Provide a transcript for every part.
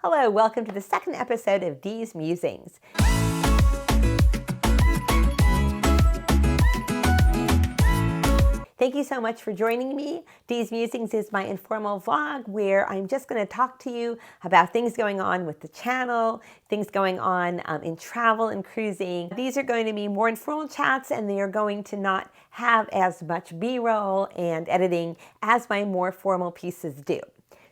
Hello, welcome to the second episode of Dee's Musings. Thank you so much for joining me. Dee's Musings is my informal vlog where I'm just going to talk to you about things going on with the channel, things going on in travel and cruising. These are going to be more informal chats and they are going to not have as much B-roll and editing as my more formal pieces do.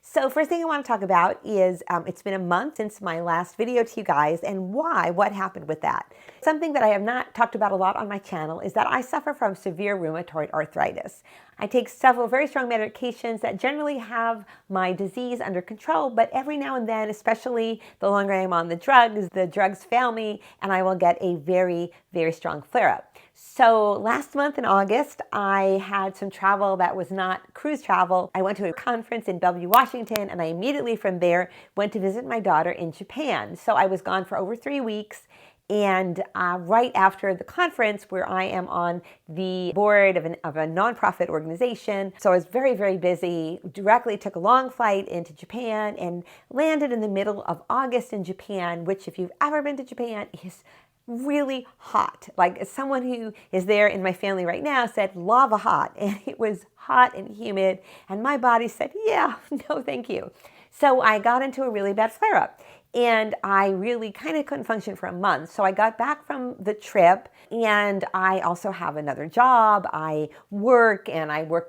So first thing I want to talk about is it's been a month since my last video to you guys, and what happened with that. Something that I have not talked about a lot on my channel is that I suffer from severe rheumatoid arthritis. I take several very strong medications that generally have my disease under control, but every now and then, especially the longer I'm on the drugs fail me and I will get a very, very strong flare-up. So last month in August, I had some travel that was not cruise travel. I went to a conference in Bellevue, Washington, and I immediately from there went to visit my daughter in Japan. So I was gone for over 3 weeks. And right after the conference, where I am on the board of a nonprofit organization, so I was very, very busy, directly took a long flight into Japan and landed in the middle of August in Japan, which if you've ever been to Japan is really hot. Like as someone who is there in my family right now said lava hot, and it was hot and humid, and my body said, yeah, no, thank you. So I got into a really bad flare-up. And I really kind of couldn't function for a month. So I got back from the trip, and I also have another job. I work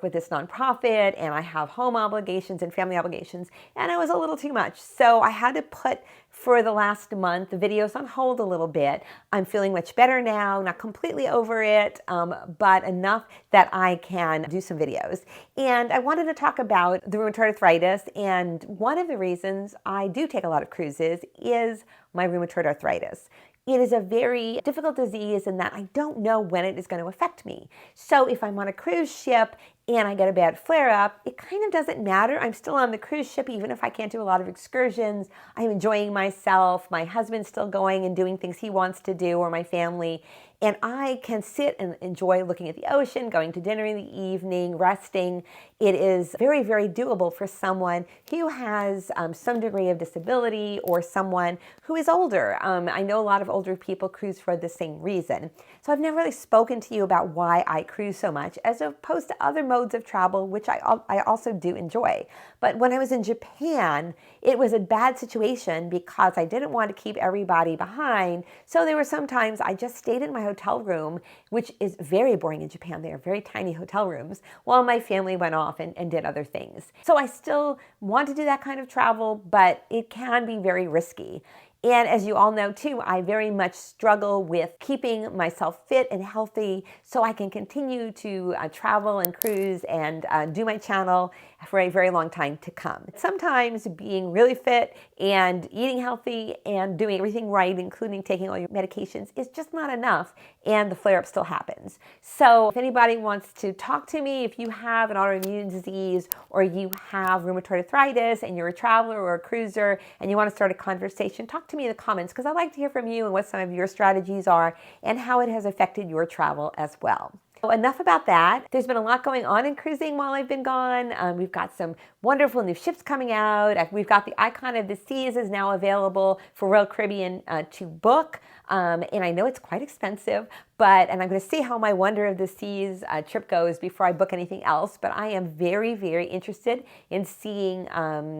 with this nonprofit, and I have home obligations and family obligations, and it was a little too much. So I had to put, for the last month, the videos on hold a little bit. I'm feeling much better now, not completely over it, but enough that I can do some videos. And I wanted to talk about the rheumatoid arthritis, and one of the reasons I do take a lot of cruises is my rheumatoid arthritis. It is a very difficult disease in that I don't know when it is going to affect me. So if I'm on a cruise ship and I get a bad flare-up, it kind of doesn't matter. I'm still on the cruise ship even if I can't do a lot of excursions. I'm enjoying myself. My husband's still going and doing things he wants to do, or my family. And I can sit and enjoy looking at the ocean, going to dinner in the evening, resting. It is very, very doable for someone who has some degree of disability or someone who is older. I know a lot of older people cruise for the same reason. So I've never really spoken to you about why I cruise so much as opposed to other modes of travel, which I also do enjoy. But when I was in Japan, it was a bad situation because I didn't want to keep everybody behind. So there were some times I just stayed in my hotel room, which is very boring in Japan. They are very tiny hotel rooms, while my family went off and did other things. So I still want to do that kind of travel, but it can be very risky. And as you all know too, I very much struggle with keeping myself fit and healthy so I can continue to travel and cruise and do my channel for a very long time to come. Sometimes being really fit and eating healthy and doing everything right, including taking all your medications, is just not enough, and the flare-up still happens. So if anybody wants to talk to me, if you have an autoimmune disease or you have rheumatoid arthritis and you're a traveler or a cruiser and you want to start a conversation, talk to me in the comments, because I'd like to hear from you and what some of your strategies are and how it has affected your travel as well. So enough about that. There's been a lot going on in cruising while I've been gone. We've got some wonderful new ships coming out. We've got the Icon of the Seas is now available for Royal Caribbean to book. And I know it's quite expensive, and I'm going to see how my Wonder of the Seas trip goes before I book anything else. But I am very, very interested in seeing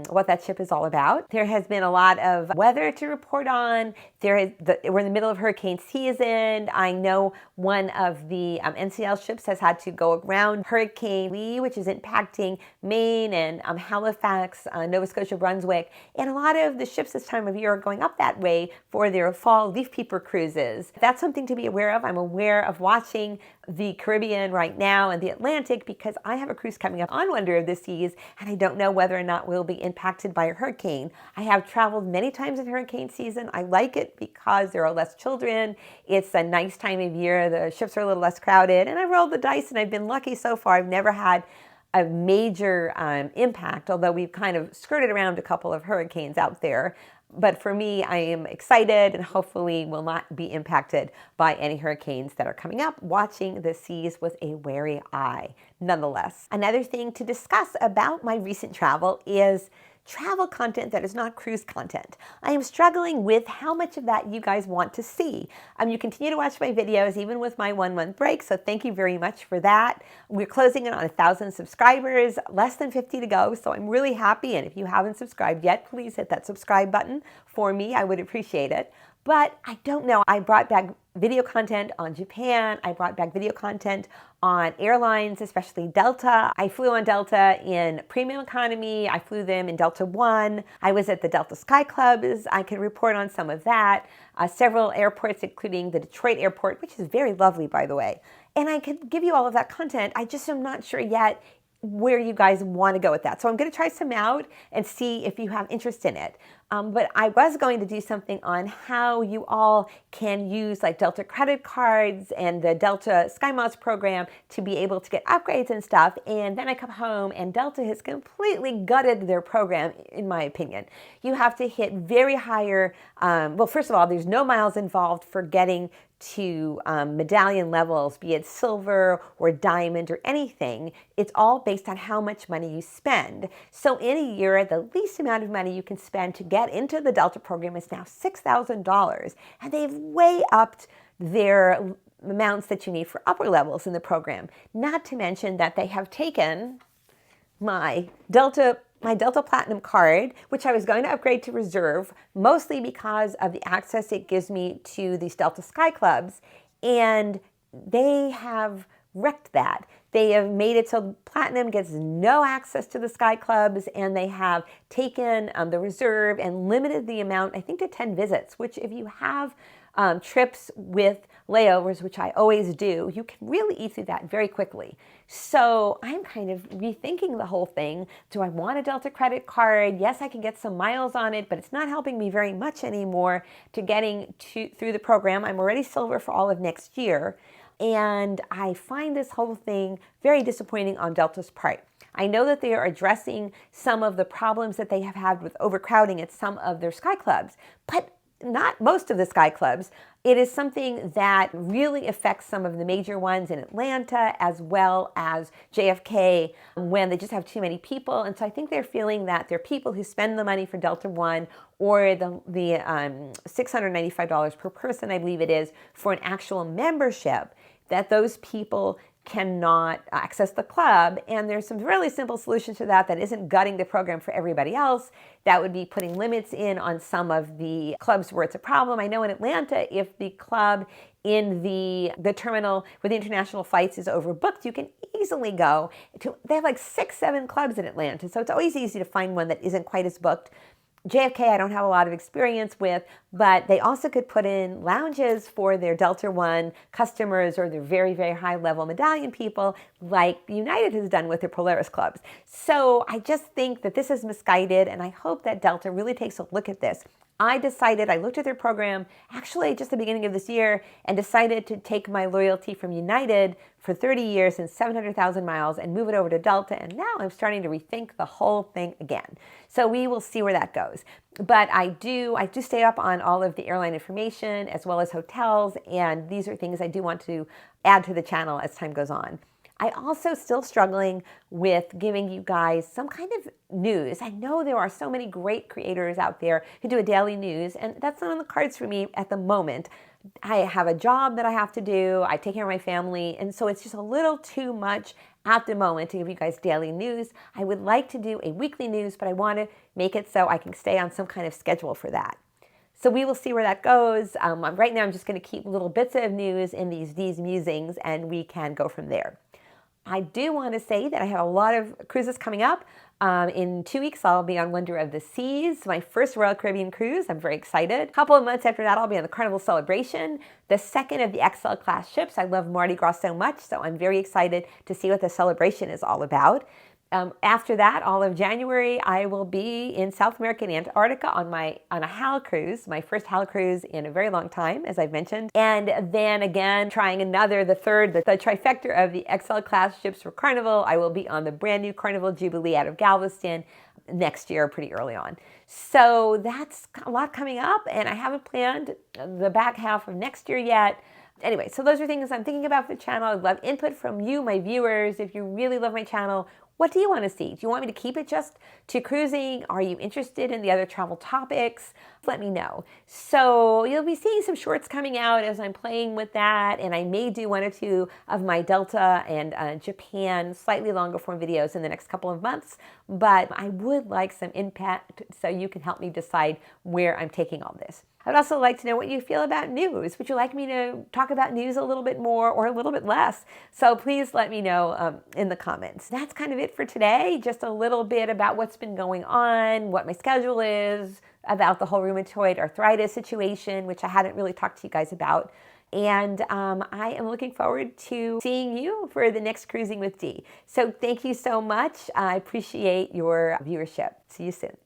what that ship is all about. There has been a lot of weather to report on. We're in the middle of hurricane season. I know one of the NCL ships has had to go around Hurricane Lee, which is impacting Maine and Halifax, Nova Scotia, Brunswick. And a lot of the ships this time of year are going up that way for their fall leaf peeper cruises. That's something to be aware of. I'm aware of watching the Caribbean right now and the Atlantic because I have a cruise coming up on Wonder of the Seas, and I don't know whether or not we'll be impacted by a hurricane. I have traveled many times in hurricane season. I like it because there are less children. It's a nice time of year. The ships are a little less crowded, and I rolled the dice and I've been lucky so far. I've never had a major impact, although we've kind of skirted around a couple of hurricanes out there. But for me, I am excited and hopefully will not be impacted by any hurricanes that are coming up, watching the seas with a wary eye nonetheless. Another thing to discuss about my recent travel is travel content that is not cruise content. I am struggling with how much of that you guys want to see. You continue to watch my videos even with my 1-month break, so thank you very much for that. We're closing in on 1,000 subscribers, less than 50 to go, so I'm really happy. And if you haven't subscribed yet, please hit that subscribe button for me. I would appreciate it. But I don't know. I brought back video content on Japan. I brought back video content on airlines, especially Delta. I flew on Delta in premium economy. I flew them in Delta One. I was at the Delta Sky Clubs. I could report on some of that. Several airports, including the Detroit airport, which is very lovely, by the way. And I could give you all of that content. I just am not sure yet where you guys want to go with that. So I'm going to try some out and see if you have interest in it. But I was going to do something on how you all can use like Delta credit cards and the Delta SkyMiles program to be able to get upgrades and stuff. And then I come home and Delta has completely gutted their program, in my opinion. You have to hit very higher, well, first of all, there's no miles involved for getting to medallion levels, be it silver or diamond or anything. It's all based on how much money you spend. So in a year, the least amount of money you can spend to get into the Delta program is now $6,000. And they've way upped their amounts that you need for upper levels in the program. Not to mention that they have taken my Delta Platinum card, which I was going to upgrade to Reserve, mostly because of the access it gives me to these Delta Sky Clubs, and they have wrecked that. They have made it so Platinum gets no access to the Sky Clubs, and they have taken the Reserve and limited the amount, I think, to 10 visits, which if you have trips with layovers, which I always do, you can really eat through that very quickly. So I'm kind of rethinking the whole thing. Do I want a Delta credit card? Yes, I can get some miles on it, but it's not helping me very much anymore to getting through the program. I'm already silver for all of next year. And I find this whole thing very disappointing on Delta's part. I know that they are addressing some of the problems that they have had with overcrowding at some of their Sky Clubs, but not most of the Sky Clubs. It is something that really affects some of the major ones in Atlanta as well as JFK when they just have too many people. And so I think they're feeling that they're people who spend the money for Delta One or the $695 per person, I believe it is, for an actual membership, that those people cannot access the club. And there's some really simple solutions to that isn't gutting the program for everybody else. That would be putting limits in on some of the clubs where it's a problem. I know in Atlanta, if the club in the terminal with the international flights is overbooked, you can easily go to, they have like 6-7 clubs in Atlanta. So it's always easy to find one that isn't quite as booked. JFK, I don't have a lot of experience with, but they also could put in lounges for their Delta One customers or their very, very high-level medallion people like United has done with their Polaris clubs. So I just think that this is misguided, and I hope that Delta really takes a look at this. I looked at their program actually just the beginning of this year and decided to take my loyalty from United for 30 years and 700,000 miles and move it over to Delta. And now I'm starting to rethink the whole thing again. So we will see where that goes. But I do stay up on all of the airline information as well as hotels. And these are things I do want to add to the channel as time goes on. I also still struggling with giving you guys some kind of news. I know there are so many great creators out there who do a daily news, and that's not on the cards for me at the moment. I have a job that I have to do. I take care of my family, and so it's just a little too much at the moment to give you guys daily news. I would like to do a weekly news, but I want to make it so I can stay on some kind of schedule for that. So we will see where that goes. Right now I'm just going to keep little bits of news in these musings, and we can go from there. I do want to say that I have a lot of cruises coming up. In 2 weeks, I'll be on Wonder of the Seas, my first Royal Caribbean cruise. I'm very excited. A couple of months after that, I'll be on the Carnival Celebration, the second of the XL class ships. I love Mardi Gras so much, so I'm very excited to see what the celebration is all about. After that, all of January, I will be in South America and Antarctica on a HAL cruise, my first HAL cruise in a very long time, as I've mentioned. And then again, trying the trifecta of the XL class ships for Carnival. I will be on the brand new Carnival Jubilee out of Galveston next year, pretty early on. So that's a lot coming up, and I haven't planned the back half of next year yet. Anyway, so those are things I'm thinking about for the channel. I'd love input from you, my viewers. If you really love my channel, What do you want to see? Do you want me to keep it just to cruising? Are you interested in the other travel topics? Let me know. So you'll be seeing some shorts coming out as I'm playing with that, and I may do 1 or 2 of my Delta and Japan slightly longer form videos in the next couple of months, but I would like some impact so you can help me decide where I'm taking all this. I'd also like to know what you feel about news. Would you like me to talk about news a little bit more or a little bit less? So please let me know in the comments. That's kind of it for today. Just a little bit about what's been going on, what my schedule is, about the whole rheumatoid arthritis situation, which I hadn't really talked to you guys about. And I am looking forward to seeing you for the next Cruising with Dee. So thank you so much. I appreciate your viewership. See you soon.